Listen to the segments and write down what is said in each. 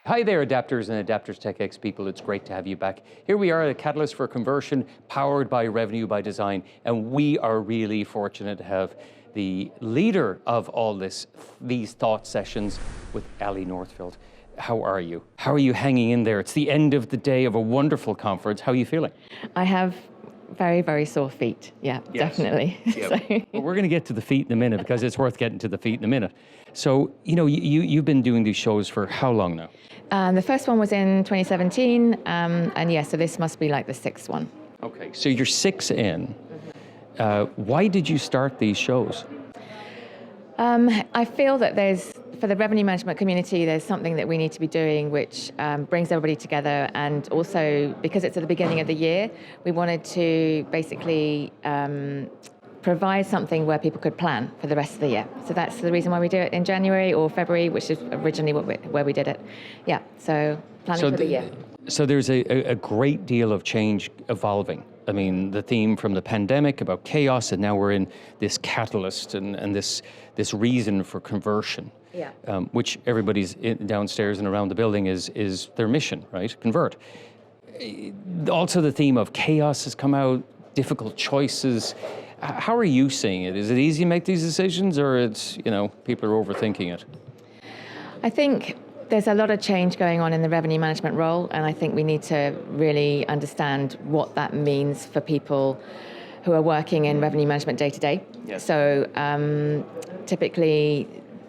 Hi there, Adapters and Adapters TechX people. It's great to have you back. Here we are at Catalyst for Conversion, powered by Revenue by Design. And we are really fortunate to have the leader of all these thought sessions with Ali Northfield. How are you? How are you hanging in there? It's the end of the day of a wonderful conference. How are you feeling? I have very, very sore feet. Yeah, yes. Definitely. Yeah. Well, we're going to get to the feet in a minute because it's worth getting to the feet in a minute. So, you've been doing these shows for how long now? The first one was in 2017, and yeah, so this must be like the sixth one. Okay, so you're 6 in. Why did you start these shows? I feel that for the revenue management community, there's something that we need to be doing which brings everybody together, and also because it's at the beginning of the year, we wanted to basically provide something where people could plan for the rest of the year. So that's the reason why we do it in January or February, which is originally where we did it. Yeah, so planning for the year. So there's a great deal of change evolving. I mean, the theme from the pandemic about chaos, and now we're in this catalyst and this reason for conversion, yeah. Which everybody's downstairs and around the building is their mission, right? Convert. Also, the theme of chaos has come out, difficult choices. How are you seeing it? Is it easy to make these decisions, or it's, people are overthinking it? I think there's a lot of change going on in the revenue management role, and I think we need to really understand what that means for people who are working in revenue management day to day. Yes. So typically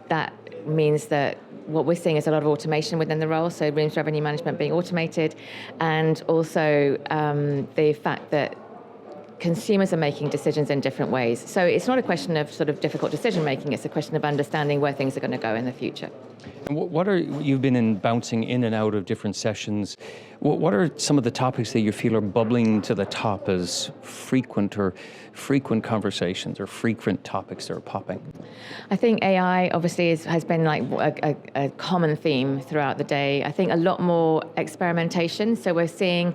that means that what we're seeing is a lot of automation within the role, so rooms revenue management being automated, and also the fact that consumers are making decisions in different ways. So it's not a question of sort of difficult decision making, it's a question of understanding where things are going to go in the future. And you've been bouncing in and out of different sessions. What are some of the topics that you feel are bubbling to the top as frequent conversations or frequent topics that are popping? I think AI obviously has been like a common theme throughout the day. I think a lot more experimentation. So we're seeing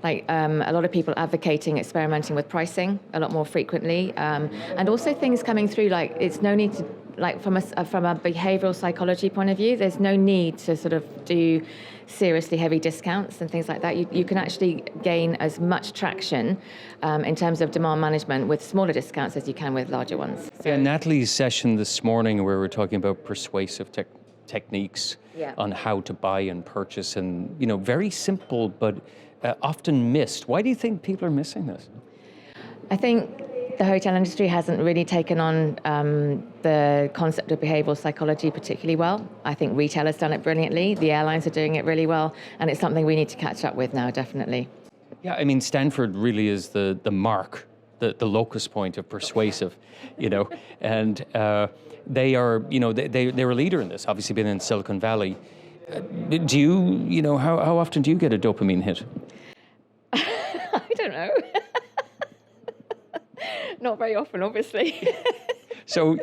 like a lot of people advocating experimenting with pricing a lot more frequently, and also things coming through like it's no need to, like from a behavioral psychology point of view, there's no need to sort of do seriously heavy discounts and things like that. You can actually gain as much traction in terms of demand management with smaller discounts as you can with larger ones. So. Yeah, Natalie's session this morning where we were talking about persuasive techniques on how to buy and purchase, and very simple but often missed. Why do you think people are missing this? I think the hotel industry hasn't really taken on the concept of behavioral psychology particularly well. I think retail has done it brilliantly. The airlines are doing it really well, and it's something we need to catch up with now, definitely. Yeah, I mean, Stanford really is the mark, the locus point of persuasive, and they are, they're a leader in this. Obviously, been in Silicon Valley. Do you, how often do you get a dopamine hit? I don't know. Not very often, obviously. So,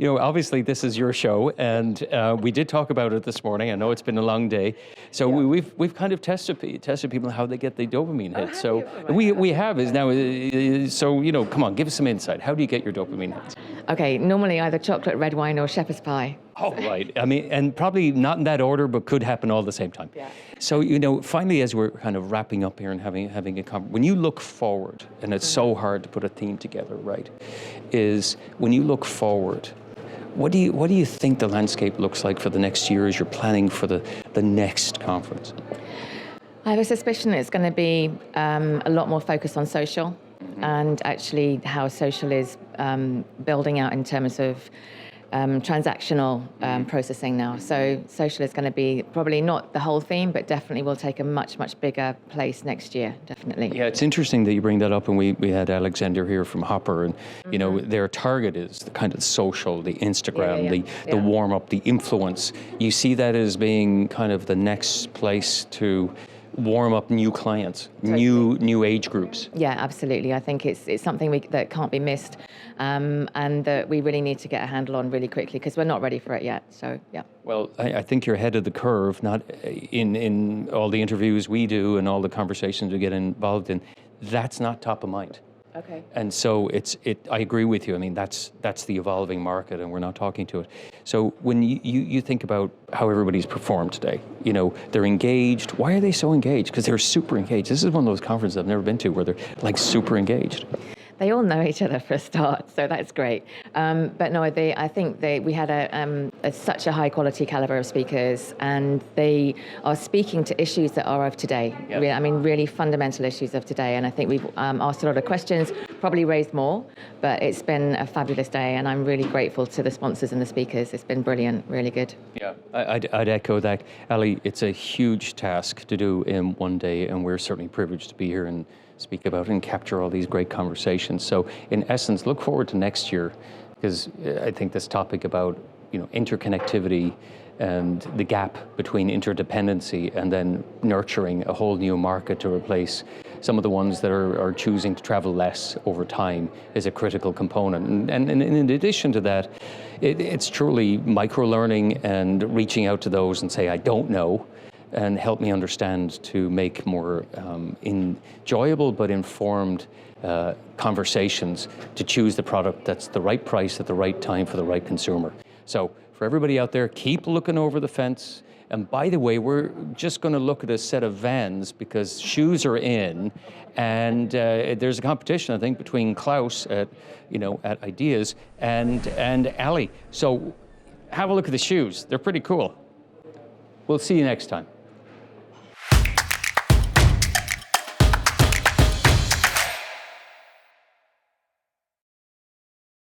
obviously this is your show, and we did talk about it this morning. I know it's been a long day. So we've kind of tested people how they get the dopamine hit. So we have is now, so, come on, give us some insight. How do you get your dopamine hits? Okay, normally either chocolate, red wine, or shepherd's pie. Oh, right. I mean, and probably not in that order, but could happen all at the same time. Yeah. So, finally, as we're kind of wrapping up here and having a conversation, when you look forward, and it's so hard to put a theme together, right, is when you look forward, what do you think the landscape looks like for the next year as you're planning for the next conference? I have a suspicion it's going to be a lot more focused on social, and actually how social is building out in terms of transactional processing now. So social is going to be probably not the whole theme, but definitely will take a much, much bigger place next year, definitely. Yeah, it's interesting that you bring that up, and we had Alexander here from Hopper, and their target is the kind of social, the Instagram, the warm-up, the influence. You see that as being kind of the next place to warm up new clients, totally. new age groups. Yeah, absolutely. I think it's something that can't be missed, and that we really need to get a handle on really quickly because we're not ready for it yet. So yeah. Well, I think you're ahead of the curve. Not in all the interviews we do and all the conversations we get involved in. That's not top of mind. Okay. And so I agree with you. I mean, that's the evolving market, and we're not talking to it. So when you think about how everybody's performed today, they're engaged. Why are they so engaged? Because they're super engaged. This is one of those conferences I've never been to where they're like super engaged. They all know each other for a start, so that's great. But no, I think we had such a high quality caliber of speakers, and they are speaking to issues that are of today. Yep. I mean, really fundamental issues of today. And I think we've asked a lot of questions, probably raised more, but it's been a fabulous day, and I'm really grateful to the sponsors and the speakers. It's been brilliant, really good. Yeah, I'd echo that. Ali, it's a huge task to do in one day, and we're certainly privileged to be here and speak about and capture all these great conversations. So in essence, look forward to next year, because I think this topic about interconnectivity and the gap between interdependency and then nurturing a whole new market to replace some of the ones that are choosing to travel less over time is a critical component. And in addition to that, it's truly micro-learning and reaching out to those and say, I don't know, and help me understand to make more enjoyable but informed conversations to choose the product that's the right price at the right time for the right consumer. So for everybody out there, keep looking over the fence. And by the way, we're just going to look at a set of Vans because shoes are in, and there's a competition, I think, between Klaus at Ideas and Ali. So have a look at the shoes. They're pretty cool. We'll see you next time.